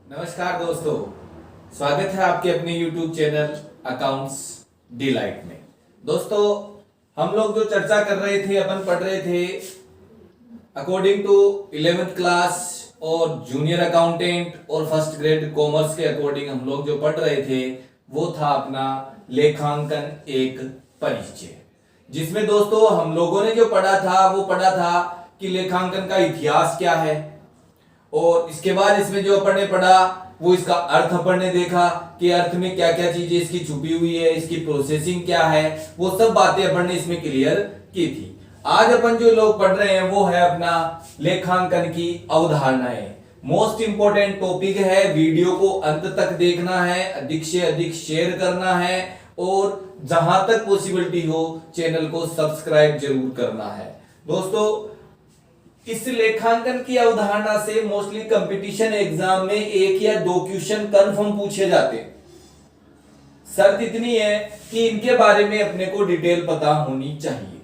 नमस्कार दोस्तों, स्वागत है आपके अपने YouTube चैनल अकाउंट्स डिलाइट में। दोस्तों, हम लोग जो चर्चा कर रहे थे, अपन पढ़ रहे थे अकॉर्डिंग टू 11th क्लास और जूनियर अकाउंटेंट और फर्स्ट ग्रेड कॉमर्स के अकॉर्डिंग हम लोग जो पढ़ रहे थे वो था अपना लेखांकन एक परिचय, जिसमें दोस्तों हम लोगों ने जो पढ़ा था कि लेखांकन का इतिहास क्या है, और इसके बाद इसमें जो अपन ने पढ़ा वो इसका अर्थ अपन ने देखा कि अर्थ में क्या क्या चीजें इसकी छुपी हुई है, इसकी प्रोसेसिंग क्या है, वो सब बातें अपन ने इसमें क्लियर की थी। आज अपन जो लोग पढ़ रहे हैं वो है अपना लेखांकन की अवधारणाएं। मोस्ट इंपोर्टेंट टॉपिक है, वीडियो को अंत तक देखना है, अधिक से अधिक शेयर करना है और जहां तक पॉसिबिलिटी हो चैनल को सब्सक्राइब जरूर करना है। दोस्तों, इस लेखांकन की अवधारणा से मोस्टली कंपटीशन एग्जाम में एक या दो क्वेश्चन कंफर्म पूछे जाते हैं। शर्त इतनी है कि इनके बारे में अपने को डिटेल पता होनी चाहिए।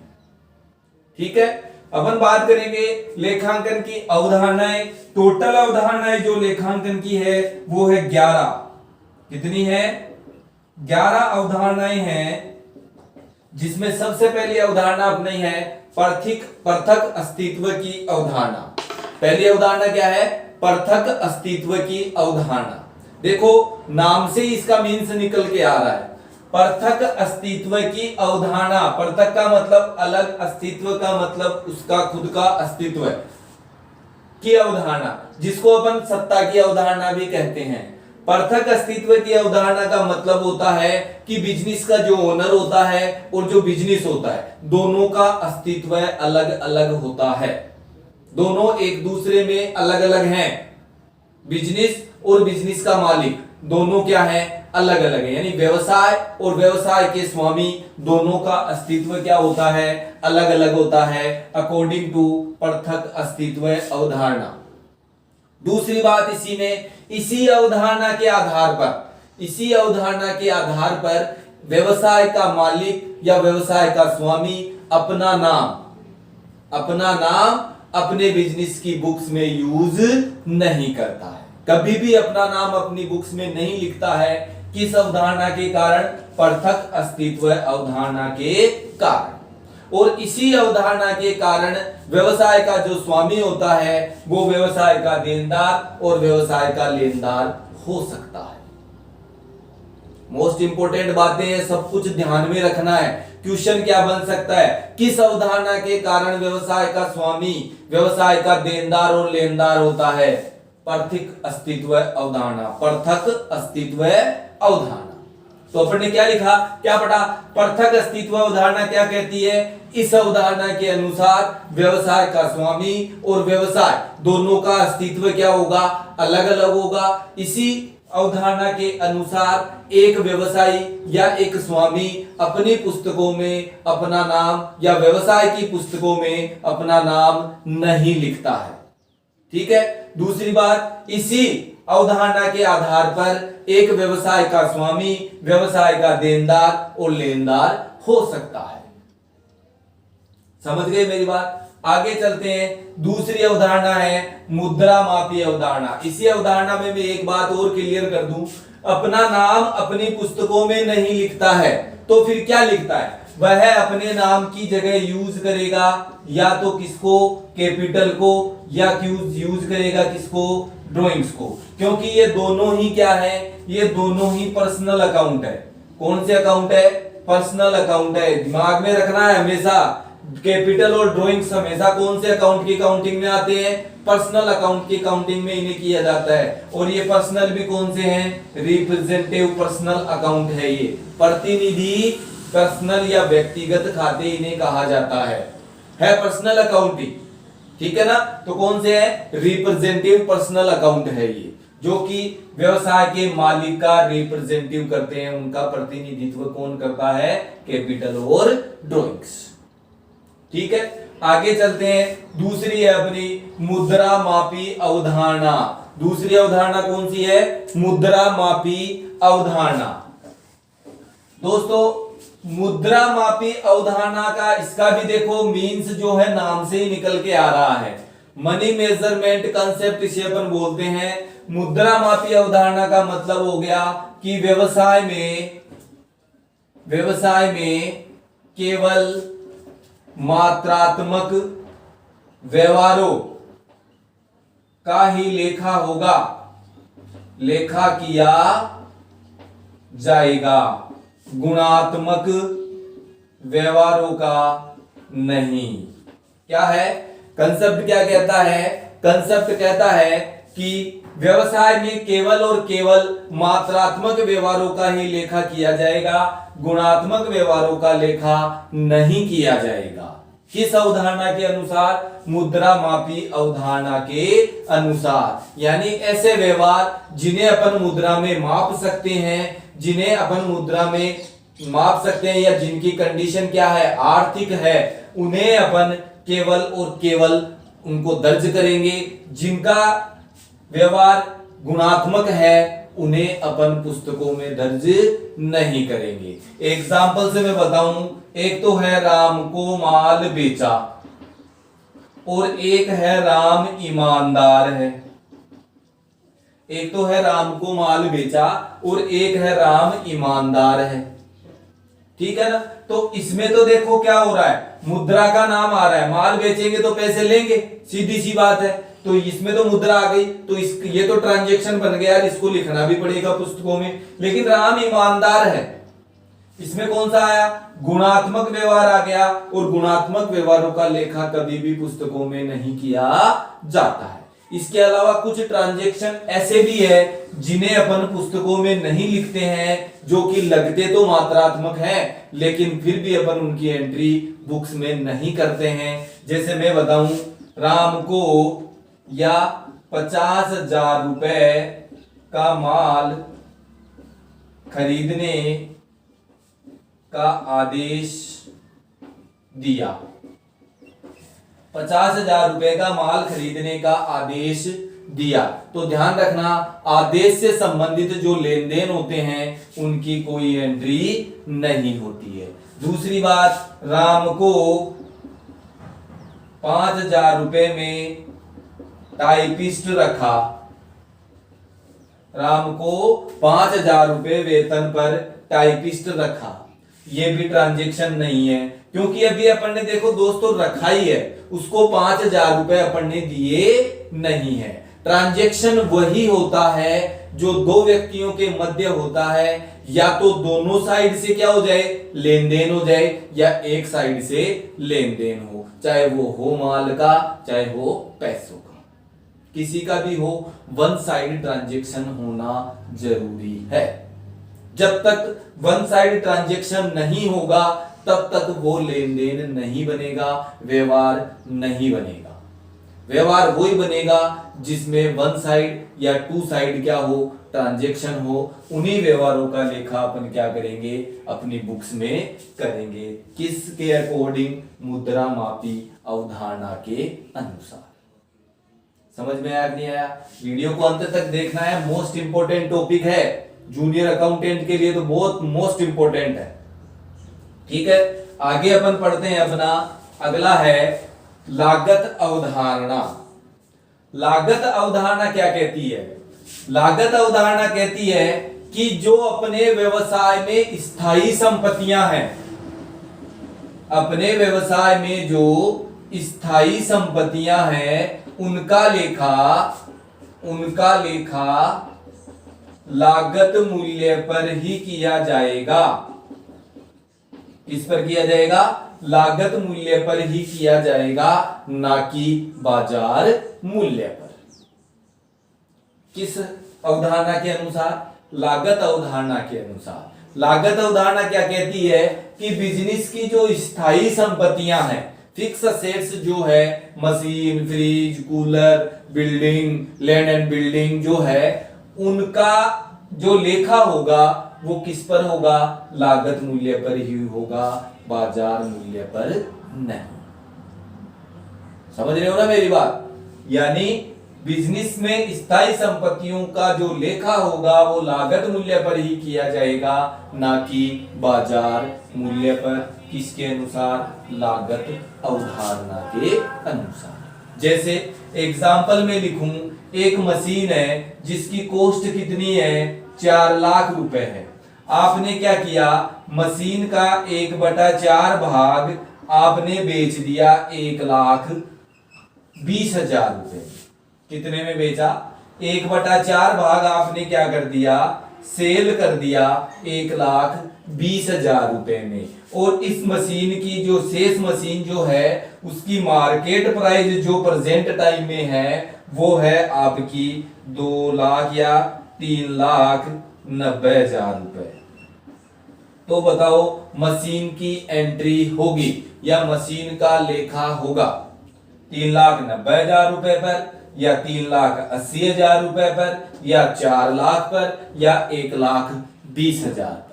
ठीक है, अपन बात करेंगे लेखांकन की अवधारणाएं। टोटल अवधारणाएं जो लेखांकन की है वो है 11। कितनी है? 11 अवधारणाएं हैं, जिसमें सबसे पहली अवधारणा अपनी है पृथक अस्तित्व की अवधारणा। पहली अवधारणा क्या है? पृथक अस्तित्व की अवधारणा। देखो, नाम से ही इसका मीन्स निकल के आ रहा है, पृथक अस्तित्व की अवधारणा। पृथक का मतलब अलग, अस्तित्व का मतलब उसका खुद का अस्तित्व की अवधारणा, जिसको अपन सत्ता की अवधारणा भी कहते हैं। पृथक अस्तित्व की अवधारणा का मतलब होता है कि बिजनेस का जो ओनर होता है और जो बिजनेस होता है, दोनों का अस्तित्व अलग अलग होता है। दोनों एक दूसरे में अलग अलग हैं। बिजनेस और बिजनेस का मालिक दोनों क्या है? अलग अलग है। यानी व्यवसाय और व्यवसाय के स्वामी दोनों का अस्तित्व क्या होता है? अलग अलग होता है, अकॉर्डिंग टू पृथक अस्तित्व अवधारणा। दूसरी बात, इसी अवधारणा के आधार पर व्यवसाय का मालिक या व्यवसाय का स्वामी अपना नाम अपने बिजनेस की बुक्स में यूज नहीं करता है। कभी भी अपना नाम अपनी बुक्स में नहीं लिखता है। किस अवधारणा के कारण? पृथक अस्तित्व अवधारणा के कारण। और इसी अवधारणा के कारण व्यवसाय का जो स्वामी होता है वो व्यवसाय का देनदार और व्यवसाय का लेनदार हो सकता है। मोस्ट इंपोर्टेंट बातें हैं, सब कुछ ध्यान में रखना है। क्वेश्चन क्या बन सकता है? किस अवधारणा के कारण व्यवसाय का स्वामी व्यवसाय का देनदार और लेनदार होता है? पृथक अस्तित्व अवधारणा। पृथक अस्तित्व अवधारणा। तो अपन ने क्या लिखा, क्या पढ़ा? पृथक अस्तित्व अवधारणा क्या कहती है? इस अवधारणा के अनुसार व्यवसाय का स्वामी और व्यवसाय दोनों का अस्तित्व क्या होगा? अलग अलग होगा। इसी अवधारणा के अनुसार एक व्यवसायी या एक स्वामी अपनी पुस्तकों में अपना नाम या व्यवसाय की पुस्तकों में अपना नाम नहीं लिखता है। ठीक है। दूसरी बात, इसी अवधारणा के आधार पर एक व्यवसाय का स्वामी व्यवसाय का देनदार और लेनदार हो सकता है। समझ गए मेरी बात? आगे चलते हैं। दूसरी अवधारणा है मुद्रा मापी अवधारणा। इसी अवधारणा में मैं एक बात और क्लियर कर दूं, अपना नाम अपनी पुस्तकों में नहीं लिखता है तो फिर क्या लिखता है? वह अपने नाम की जगह यूज करेगा या तो किसको? कैपिटल को, या यूज करेगा किसको? ड्राइंग्स को। क्योंकि ये दोनों ही क्या है? ये दोनों ही पर्सनल अकाउंट है। कौन से अकाउंट है? पर्सनल अकाउंट है। दिमाग में रखना है हमेशा, कैपिटल और ड्राइंग्स हमेशा कौन से अकाउंट की काउंटिंग में आते हैं? पर्सनल अकाउंट की काउंटिंग में इन्हें किया जाता है। और ये पर्सनल भी कौन से हैं? रिप्रेजेंटेटिव पर्सनल अकाउंट है। ये प्रतिनिधि पर्सनल या व्यक्तिगत खाते इन्हें कहा जाता है पर्सनल अकाउंटिंग। ठीक है ना? तो कौन से है? रिप्रेजेंटेटिव पर्सनल अकाउंट है ये, जो कि व्यवसाय के मालिक का रिप्रेजेंटेटिव करते हैं। उनका प्रतिनिधित्व कौन करता है? कैपिटल और ड्राइंग्स। ठीक है, आगे चलते हैं। दूसरी है अपनी मुद्रा मापी अवधारणा। दूसरी अवधारणा कौन सी है? मुद्रा मापी अवधारणा। दोस्तों, मुद्रा मापी अवधारणा का इसका भी देखो मीन्स जो है नाम से ही निकल के आ रहा है। मनी मेजरमेंट कंसेप्ट इसे अपन बोलते हैं। मुद्रा मापी अवधारणा का मतलब हो गया कि व्यवसाय में केवल मात्रात्मक व्यवहारों का ही लेखा होगा, लेखा किया जाएगा, गुणात्मक व्यवहारों का नहीं। क्या है कंसेप्ट? क्या कहता है कंसेप्ट? कहता है कि व्यवसाय में केवल और केवल मात्रात्मक व्यवहारों का ही लेखा किया जाएगा, गुणात्मक व्यवहारों का लेखा नहीं किया जाएगा। किस अवधारणा के अनुसार? मुद्रा मापी अवधारणा के अनुसार। यानी ऐसे व्यवहार जिन्हें अपन मुद्रा में माप सकते हैं, जिन्हें अपन मुद्रा में माप सकते हैं या जिनकी कंडीशन क्या है, आर्थिक है, उन्हें अपन केवल और केवल उनको दर्ज करेंगे। जिनका व्यवहार गुणात्मक है उन्हें अपन पुस्तकों में दर्ज नहीं करेंगे। एग्जाम्पल से मैं बताऊं, एक तो है राम को माल बेचा और एक है राम ईमानदार है। एक तो है राम को माल बेचा और एक है राम ईमानदार है। ठीक है ना? तो इसमें तो देखो क्या हो रहा है, मुद्रा का नाम आ रहा है, माल बेचेंगे तो पैसे लेंगे, सीधी सी बात है। तो इसमें तो मुद्रा आ गई, तो ये तो ट्रांजैक्शन बन गया, इसको लिखना भी पड़ेगा पुस्तकों में। लेकिन राम ईमानदार है, इसमें कौन सा आया? गुणात्मक व्यवहार आ गया, और गुणात्मक व्यवहारों का लेखा कभी भी पुस्तकों में नहीं किया जाता है। इसके अलावा कुछ ट्रांजैक्शन ऐसे भी है जिन्हें अपन पुस्तकों में नहीं लिखते हैं, जो कि लगते तो मात्रात्मक हैं, लेकिन फिर भी अपन उनकी एंट्री बुक्स में नहीं करते हैं। जैसे मैं बताऊं, राम को या 50,000 रुपए का माल खरीदने का आदेश दिया। 50,000 रुपए का माल खरीदने का आदेश दिया। तो ध्यान रखना, आदेश से संबंधित जो लेन देन होते हैं उनकी कोई एंट्री नहीं होती है। दूसरी बात, राम को 5,000 रुपए में टाइपिस्ट रखा। राम को 5,000 रुपए वेतन पर टाइपिस्ट रखा। ये भी ट्रांजैक्शन नहीं है, क्योंकि अभी अपन ने देखो दोस्तों रखा ही है, उसको 5,000 रुपए अपन ने दिए नहीं है। ट्रांजैक्शन वही होता है जो दो व्यक्तियों के मध्य होता है, या तो दोनों साइड से क्या हो जाए, लेन देन हो जाए, या एक साइड से लेन देन हो, चाहे वो हो माल का, चाहे वो पैसों का, किसी का भी हो, वन साइड ट्रांजैक्शन होना जरूरी है। जब तक वन साइड ट्रांजैक्शन नहीं होगा तब तक वो लेन देन नहीं बनेगा, व्यवहार नहीं बनेगा। व्यवहार वही बनेगा जिसमें वन साइड या टू साइड क्या हो, ट्रांजैक्शन हो। उन्हीं व्यवहारों का लेखा अपन क्या करेंगे, अपनी बुक्स में करेंगे। किसके अकॉर्डिंग? मुद्रा मापी अवधारणा के अनुसार। समझ में आया नहीं आया? वीडियो को अंत तक देखना है, मोस्ट इंपोर्टेंट टॉपिक है जूनियर अकाउंटेंट के लिए, तो बहुत मोस्ट इंपोर्टेंट है। ठीक है, आगे अपन पढ़ते हैं अपना अगला है लागत अवधारणा। लागत अवधारणा क्या कहती है? लागत अवधारणा कहती है कि जो अपने व्यवसाय में स्थायी संपत्तियां हैं, अपने व्यवसाय में जो स्थायी संपत्तियां हैं उनका लेखा लागत मूल्य पर ही किया जाएगा। किस पर किया जाएगा? लागत मूल्य पर ही किया जाएगा, ना कि बाजार मूल्य पर। किस अवधारणा के अनुसार? लागत अवधारणा के अनुसार। लागत अवधारणा क्या कहती है कि बिजनेस की जो स्थायी संपत्तियां हैं, फिक्स असेट्स जो है, machine, fridge, cooler, building, land and building जो है, उनका जो लेखा होगा वो किस पर होगा? लागत मूल्य पर ही होगा, बाजार मूल्य पर नहीं। समझ रहे हो ना मेरी बात? यानी बिजनेस में स्थायी संपत्तियों का जो लेखा होगा वो लागत मूल्य पर ही किया जाएगा, ना कि बाजार मूल्य पर। किसके अनुसार? लागत अवधारणा के अनुसार। जैसे एग्जाम्पल में लिखूं, एक मशीन है जिसकी कॉस्ट कितनी है, 4 लाख रुपए है। आपने क्या किया, मशीन का 1/4 भाग आपने बेच दिया 1,20,000 रुपए। कितने में बेचा, 1/4 भाग आपने क्या कर दिया, सेल कर दिया 1,20,000 रुपए में। और इस मशीन की जो शेष मशीन जो है उसकी मार्केट प्राइस जो प्रेजेंट टाइम में है वो है आपकी 2 लाख या 3,90,000 रुपए। तो बताओ मशीन की एंट्री होगी या मशीन का लेखा होगा 3,90,000 रुपए पर या 3,80,000 रुपए पर या 4 लाख पर या 1,20,000 पर।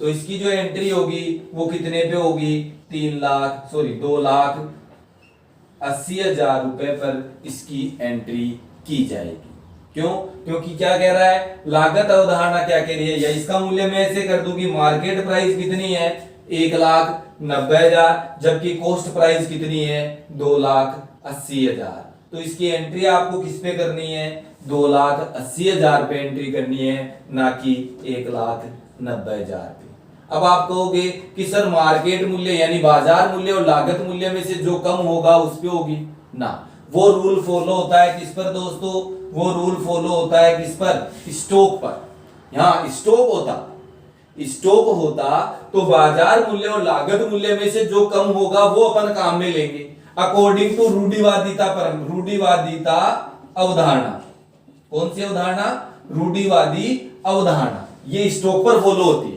तो इसकी जो एंट्री होगी वो कितने पे होगी, 2,80,000 रुपए पर इसकी एंट्री की जाएगी। क्यों, क्योंकि क्या कह रहा है, लागत अवधारणा क्या कह रही है, या इसका मूल्य मैं ऐसे कर दूं कि मार्केट प्राइस कितनी है 1,90,000 जबकि कॉस्ट प्राइस कितनी है 2,80,000। तो इसकी एंट्री आपको किस पे करनी है, 2,80,000 पे एंट्री करनी है, ना कि 1,90,000 पे। अब आप कहोगे कि सर मार्केट मूल्य यानी बाजार मूल्य और लागत मूल्य में से जो कम होगा उस पे होगी ना। वो रूल फॉलो होता है किस पर दोस्तों, वो रूल फॉलो होता है किस पर, स्टॉक पर। यहां स्टॉक होता तो बाजार मूल्य और लागत मूल्य में से जो कम होगा वो अपन काम में लेंगे अकॉर्डिंग टू रूढ़िवादिता अवधारणा। कौन सी अवधारणा, रूढ़िवादी अवधारणा। ये स्टॉक पर फॉलो होती है,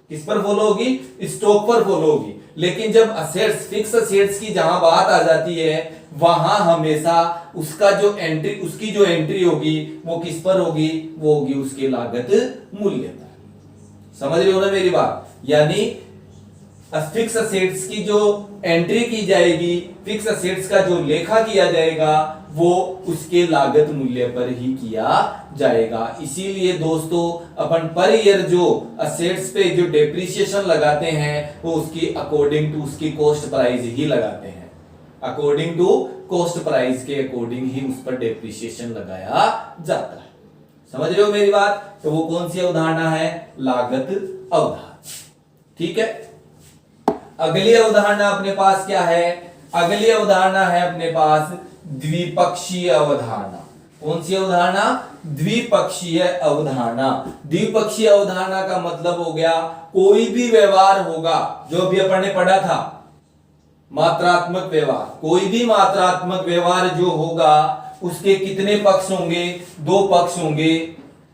किस पर फॉलो होगी, स्टॉक पर फॉलो होगी। लेकिन जब असेट्स, फिक्स असेट्स की जहां बात आ जाती है वहां हमेशा उसकी जो एंट्री होगी वो किस पर होगी, वो होगी उसके लागत मूल्य पर। समझ रहे हो ना मेरी बात, यानी फिक्स असेट्स की जो एंट्री की जाएगी, फिक्स असेट्स का जो लेखा किया जाएगा वो उसके लागत मूल्य पर ही किया जाएगा। इसीलिए दोस्तों अपन पर ईयर जो असेट्स पे जो डेप्रिसिएशन लगाते हैं वो उसकी अकॉर्डिंग टू उसकी कॉस्ट प्राइस ही लगाते हैं। अकॉर्डिंग टू कॉस्ट प्राइस के अकॉर्डिंग ही उस पर डेप्रिसिएशन लगाया जाता है। समझ रहे हो मेरी बात। तो वो कौन सी अवधारणा है, लागत अवधारणा। ठीक है, अगली अवधारणा अपने पास क्या है, अगली अवधारणा है अपने पास द्विपक्षीय अवधारणा। कौन सी अवधारणा, द्विपक्षीय अवधारणा। द्विपक्षीय अवधारणा का मतलब हो गया कोई भी व्यवहार होगा जो अभी अपन ने पढ़ा था मात्रात्मक व्यवहार, कोई भी मात्रात्मक व्यवहार जो होगा उसके कितने पक्ष होंगे, 2 पक्ष होंगे।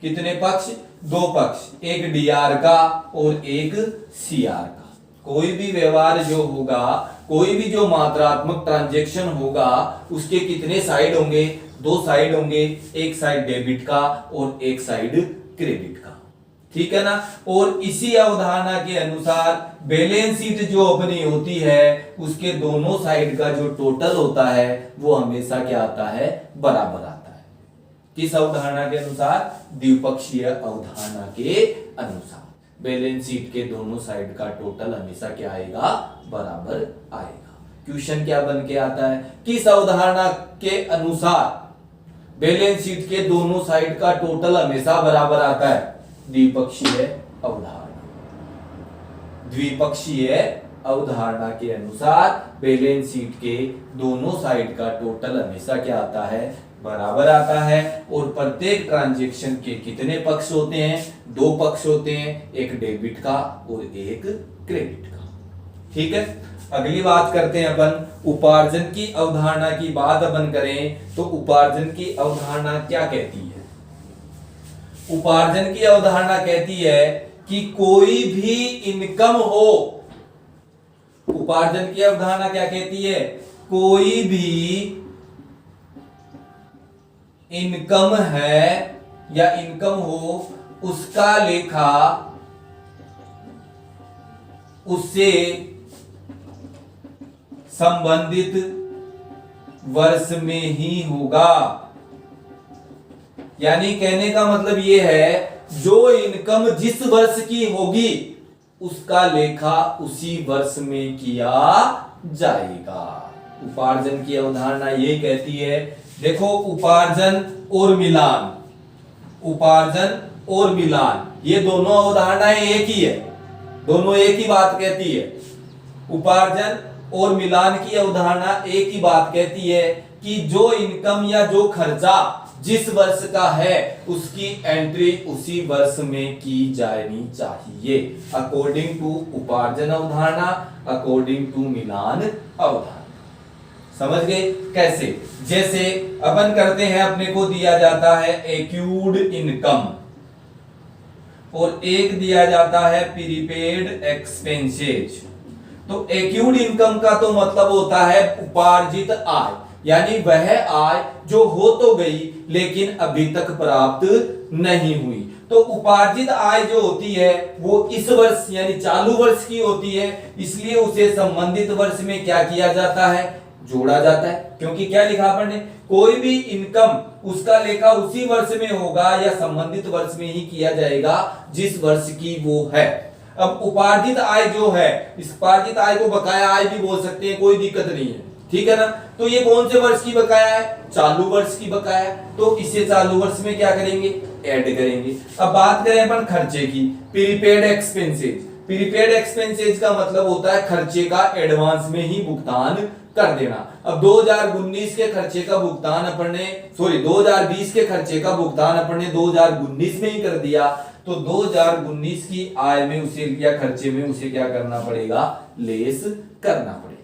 कितने पक्ष, 2 पक्ष, एक डीआर का और एक सीआर का। कोई भी व्यवहार जो होगा, कोई भी जो मात्रात्मक ट्रांजैक्शन होगा उसके कितने साइड होंगे, 2 साइड होंगे, एक साइड डेबिट का और एक साइड क्रेडिट का। ठीक है ना। और इसी अवधारणा के अनुसार बैलेंस शीट जो अपनी होती है उसके दोनों साइड का जो टोटल होता है वो हमेशा क्या आता है, बराबर आता है। किस अवधारणा के अनुसार, द्विपक्षीय अवधारणा के अनुसार बैलेंस शीट के दोनों साइड का टोटल हमेशा क्या आएगा, बराबर आएगा। क्वेश्चन क्या बन के आता है, किस अवधारणा के अनुसार बैलेंस शीट के दोनों साइड का टोटल हमेशा बराबर आता है, द्विपक्षीय अवधारणा। द्विपक्षीय अवधारणा के अनुसार बैलेंस शीट के दोनों साइड का टोटल हमेशा क्या आता है, बराबर आता है। और प्रत्येक ट्रांजैक्शन के कितने पक्ष होते हैं, 2 पक्ष होते हैं, एक डेबिट का और एक क्रेडिट का। ठीक है, अगली बात करते हैं अपन उपार्जन की अवधारणा की बात अपन करें तो उपार्जन की अवधारणा क्या कहती है। उपार्जन की अवधारणा कहती है कि कोई भी इनकम हो, उपार्जन की अवधारणा क्या कहती है, कोई भी इनकम है या इनकम हो उसका लेखा उससे संबंधित वर्ष में ही होगा। यानी कहने का मतलब यह है जो इनकम जिस वर्ष की होगी उसका लेखा उसी वर्ष में किया जाएगा। उपार्जन की अवधारणा ये कहती है, देखो उपार्जन और मिलान, उपार्जन और मिलान ये दोनों अवधारणाएं एक ही है, दोनों एक ही बात कहती है। उपार्जन और मिलान की अवधारणा एक ही बात कहती है कि जो इनकम या जो खर्चा जिस वर्ष का है उसकी एंट्री उसी वर्ष में की जानी चाहिए, अकॉर्डिंग टू उपार्जन अवधारणा, अकॉर्डिंग टू मिलान अवधारणा। समझ गए कैसे? जैसे अपन करते हैं, अपने को दिया जाता है एक्यूड इनकम और एक दिया जाता है प्रीपेड एक्सपेंसेज। तो एक्यूड इनकम का तो मतलब होता है उपार्जित आय, यानी वह आय जो हो तो गई लेकिन अभी तक प्राप्त नहीं हुई। तो उपार्जित आय जो होती है वो इस वर्ष यानी चालू वर्ष की होती है, इसलिए उसे संबंधित वर्ष में क्या किया जाता है, जोड़ा जाता है। क्योंकि क्या लिखा अपन ने, कोई भी इनकम उसका लेखा उसी वर्ष में होगा या संबंधित वर्ष में ही किया जाएगा जिस वर्ष की वो है। अब उपार्जित आय जो है, इस उपार्जित आय को बकाया आय भी बोल सकते हैं, कोई दिक्कत नहीं है, ठीक है ना। तो ये कौन से वर्ष की बकाया है, चालू वर्ष की बकाया। तो इसे चालू वर्ष में क्या करेंगे, ऐड करेंगे। अब बात करें अपन खर्चे की, प्रीपेड एक्सपेंसेज। प्रीपेड एक्सपेंसेज का मतलब होता है खर्चे का एडवांस में ही भुगतान कर देना। अब 2019 के खर्चे का भुगतान अपन ने 2020 के खर्चे का भुगतान अपन ने 2019 में ही कर दिया, तो 2019 की आय में उसे या खर्चे में उसे क्या करना पड़ेगा, लेस करना पड़ेगा।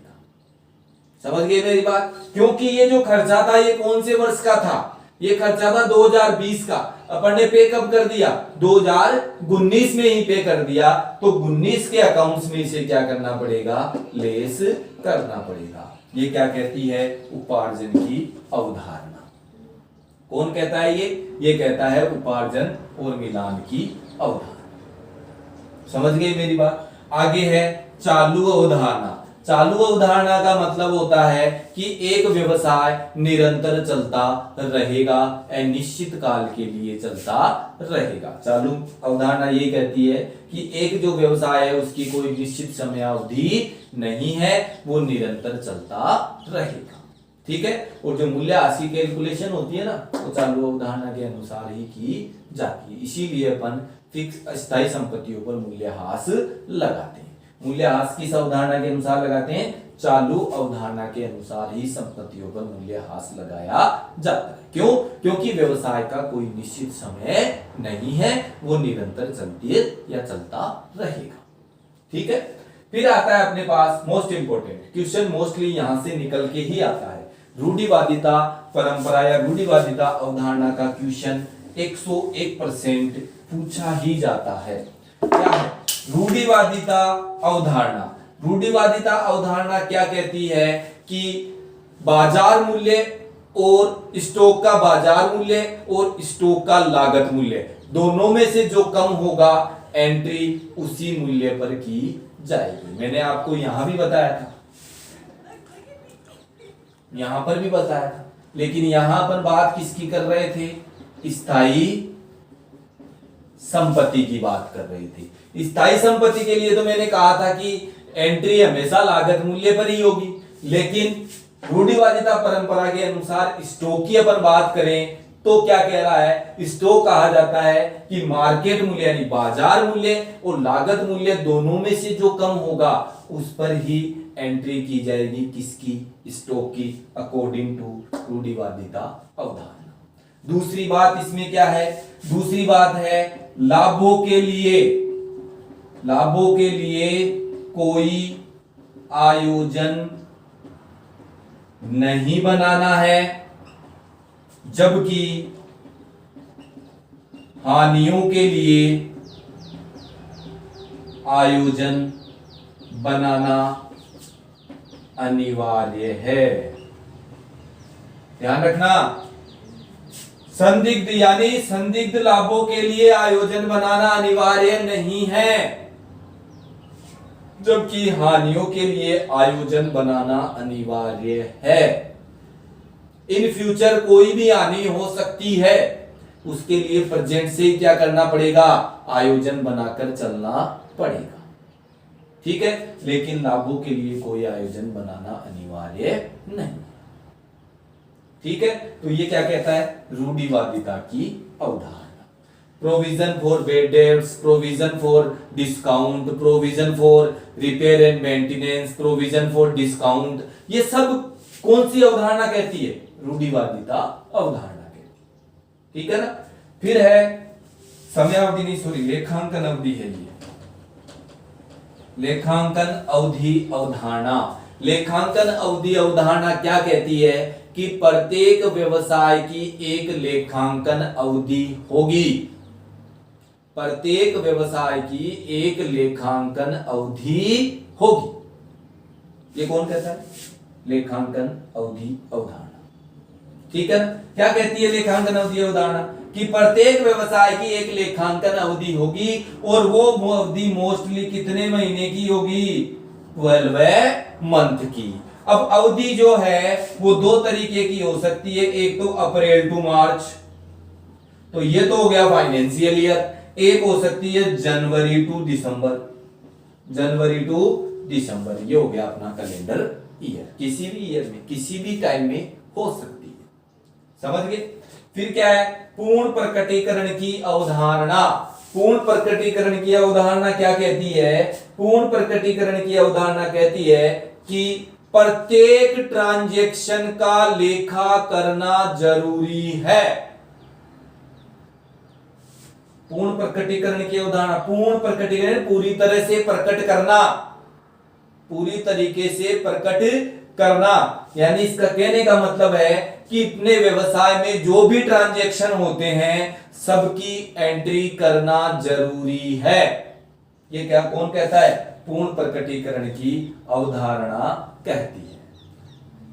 समझ गए मेरी बात? क्योंकि ये जो खर्चा था ये कौन से वर्ष का था, ये खर्चा था 2020 का, अपन ने पे कब कर दिया, 2019 में ही पे कर दिया। तो 19 के अकाउंट्स में इसे क्या करना पड़ेगा, लेस करना पड़ेगा। ये क्या कहती है, उपार्जन की अवधारणा। कौन कहता है ये कहता है उपार्जन और मिलान की अवधारणा। समझ गए मेरी बात? आगे है चालू अवधारणा। चालू अवधारणा का मतलब होता है कि एक व्यवसाय निरंतर चलता रहेगा, अनिश्चित काल के लिए चलता रहेगा। चालू अवधारणा ये कहती है कि एक जो व्यवसाय है उसकी कोई निश्चित समयावधि नहीं है, वो निरंतर चलता रहेगा, ठीक है। और जो मूल्यह्रास की कैलकुलेशन होती है ना, वो चालू अवधारणा के अनुसार ही की जाती है। इसीलिए अपन फिक्स अस्थायी संपत्तियों पर मूल्यह्रास लगाते हैं। मूल्यह्रास किस अवधारणा के अनुसार लगाते हैं, चालू अवधारणा के अनुसार ही संपत्तियों पर मूल्यह्रास लगाया जाता है। क्यों? क्योंकि व्यवसाय का कोई निश्चित समय नहीं है, वो निरंतर चलती है या चलता रहेगा, ठीक है। फिर आता है अपने पास मोस्ट इंपोर्टेंट क्वेश्चन, मोस्टली यहां से निकल के ही आता है, रूढ़िवादिता परंपरा या रूढ़िवादिता अवधारणा का क्वेश्चन 101% पूछा ही जाता है। क्या है रूढ़िवादिता अवधारणा? रूढ़िवादिता अवधारणा क्या कहती है कि बाजार मूल्य और स्टॉक का बाजार मूल्य और स्टॉक का लागत मूल्य दोनों में से जो कम होगा एंट्री उसी मूल्य पर की जाएगी। मैंने आपको यहां भी बताया था, यहां पर भी बताया था, लेकिन यहां पर बात किसकी कर रहे थे, स्थायी संपत्ति की बात कर रहे थे। स्थायी संपत्ति के लिए तो मैंने कहा था कि एंट्री हमेशा लागत मूल्य पर ही होगी, लेकिन रूढ़िवादिता परंपरा के अनुसार स्टॉक की अपन बात करें तो क्या कह रहा है, स्टॉक कहा जाता है कि मार्केट मूल्य यानी बाजार मूल्य और लागत मूल्य दोनों में से जो कम होगा उस पर ही एंट्री की जाएगी, किसकी, स्टॉक की, अकॉर्डिंग टू रूढ़िवादिता अवधारणा। दूसरी बात इसमें क्या है, दूसरी बात है लाभों के लिए कोई आयोजन नहीं बनाना है, जबकि हानियों के लिए आयोजन बनाना अनिवार्य है। ध्यान रखना, संदिग्ध यानी संदिग्ध लाभों के लिए आयोजन बनाना अनिवार्य नहीं है, जबकि हानियों के लिए आयोजन बनाना अनिवार्य है। इन फ्यूचर कोई भी हानि हो सकती है, उसके लिए प्रेजेंट से क्या करना पड़ेगा, आयोजन बनाकर चलना पड़ेगा, ठीक है, लेकिन लाभों के लिए कोई आयोजन बनाना अनिवार्य नहीं। ठीक है, तो ये क्या कहता है, रूढ़िवादिता की अवधारणा। Provision for bad debts, provision for discount, provision for repair and maintenance, provision for discount, ये सब कौन सी अवधारणा कहती है, रूढ़िवादिता अवधारणा कहती। ठीक है ना। फिर है समयावधि नहीं सॉरी लेखांकन अवधि है ये, लेखांकन अवधि अवधारणा। लेखांकन अवधि अवधारणा क्या कहती है कि प्रत्येक व्यवसाय की एक लेखांकन अवधि होगी, प्रत्येक व्यवसाय की एक लेखांकन अवधि होगी। ये कौन कहता है, लेखांकन अवधि अवधारणा। ठीक है, क्या कहती है लेखांकन अवधि अवधारणा कि प्रत्येक व्यवसाय की एक लेखांकन अवधि होगी और वो अवधि मोस्टली कितने महीने की होगी, 12 मंथ की। अब अवधि जो है वो दो तरीके की हो सकती है, एक तो अप्रैल टू मार्च, तो ये तो हो गया फाइनेंशियल ईयर। एक हो सकती है जनवरी टू दिसंबर, जनवरी टू दिसंबर, ये हो गया अपना कैलेंडर ईयर। किसी भी ईयर में किसी भी टाइम में हो सकती है, समझ गए। फिर क्या है, पूर्ण प्रकटीकरण की अवधारणा। पूर्ण प्रकटीकरण की अवधारणा क्या कहती है, पूर्ण प्रकटीकरण की अवधारणा कहती है कि प्रत्येक ट्रांजैक्शन का लेखा करना जरूरी है। पूर्ण प्रकटीकरण की अवधारणा, पूर्ण प्रकटीकरण पूरी तरह से प्रकट करना, पूरी तरीके से प्रकट करना, यानी इसका कहने का मतलब है कि अपने व्यवसाय में जो भी ट्रांजैक्शन होते हैं सबकी एंट्री करना जरूरी है। ये क्या कौन कहता है, पूर्ण प्रकटीकरण की अवधारणा कहती है।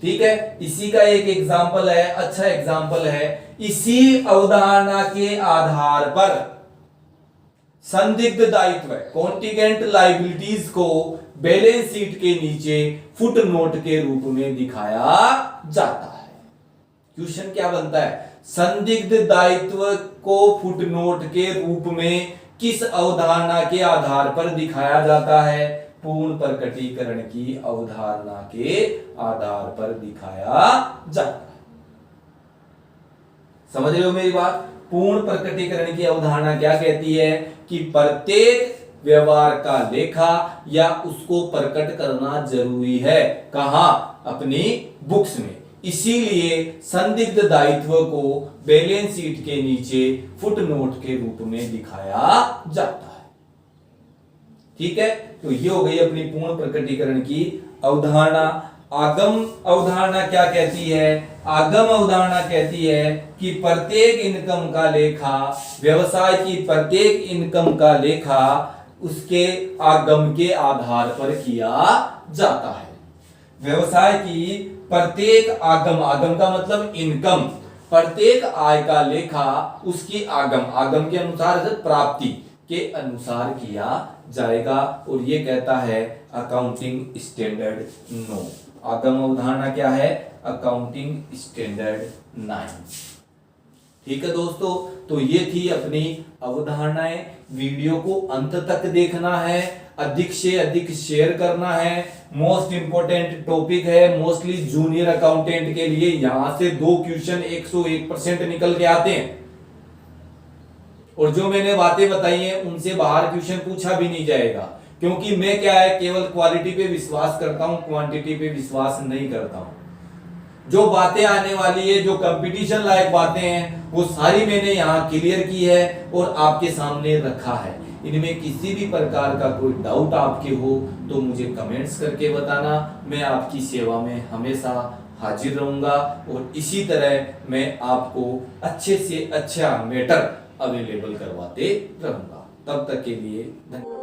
ठीक है, इसी का एक एग्जाम्पल है, अच्छा एग्जाम्पल है, इसी अवधारणा के आधार पर संदिग्ध दायित्व कॉन्टिजेंट लायबिलिटीज को बैलेंस शीट के नीचे फुट नोट के रूप में दिखाया जाता है। क्वेश्चन क्या बनता है, संदिग्ध दायित्व को फुट नोट के रूप में किस अवधारणा के आधार पर दिखाया जाता है, पूर्ण प्रकटीकरण की अवधारणा के आधार पर दिखाया जाता है। समझ रहे हो मेरी बात। पूर्ण प्रकटीकरण की अवधारणा क्या कहती है कि प्रत्येक व्यवहार का लेखा या उसको प्रकट करना जरूरी है, कहां, अपनी बुक्स में। इसीलिए संदिग्ध दायित्व को बैलेंस शीट के नीचे फुट नोट के रूप में दिखाया जाता है। ठीक है, तो ये हो गई अपनी पूर्ण प्रकटीकरण की अवधारणा। आगम अवधारणा क्या कहती है, आगम अवधारणा कहती है कि प्रत्येक इनकम का लेखा, व्यवसाय की प्रत्येक इनकम का लेखा उसके आगम के आधार पर किया जाता है। व्यवसाय की प्रत्येक आगम, आगम का मतलब इनकम, प्रत्येक आय का लेखा उसकी आगम, आगम के अनुसार प्राप्ति के अनुसार किया जाएगा। और ये कहता है अकाउंटिंग स्टैंडर्ड 9। आगम अवधारणा क्या है, अकाउंटिंग स्टैंडर्ड 9। ठीक है दोस्तों, तो ये थी अपनी अवधारणाएं। वीडियो को अंत तक देखना है, अधिक से अधिक शेयर करना है। मोस्ट इंपोर्टेंट टॉपिक है, मोस्टली जूनियर अकाउंटेंट के लिए। यहां से 2 क्वेश्चन 101% निकल के आते हैं, और जो मैंने बातें बताई हैं उनसे बाहर क्वेश्चन पूछा भी नहीं जाएगा, क्योंकि मैं क्या है, केवल क्वालिटी पे विश्वास करता हूं, क्वांटिटी पे विश्वास नहीं करता हूं। जो बातें आने वाली है, जो कंपटीशन लायक बातें हैं, वो सारी मैंने यहाँ क्लियर की है और आपके सामने रखा है। इनमें किसी भी प्रकार का कोई डाउट आपके हो तो मुझे कमेंट्स करके बताना। मैं आपकी सेवा में हमेशा हाजिर रहूंगा और इसी तरह मैं आपको अच्छे से अच्छा मैटर अवेलेबल करवाते रहूंगा। तब तक के लिए धन्यवाद।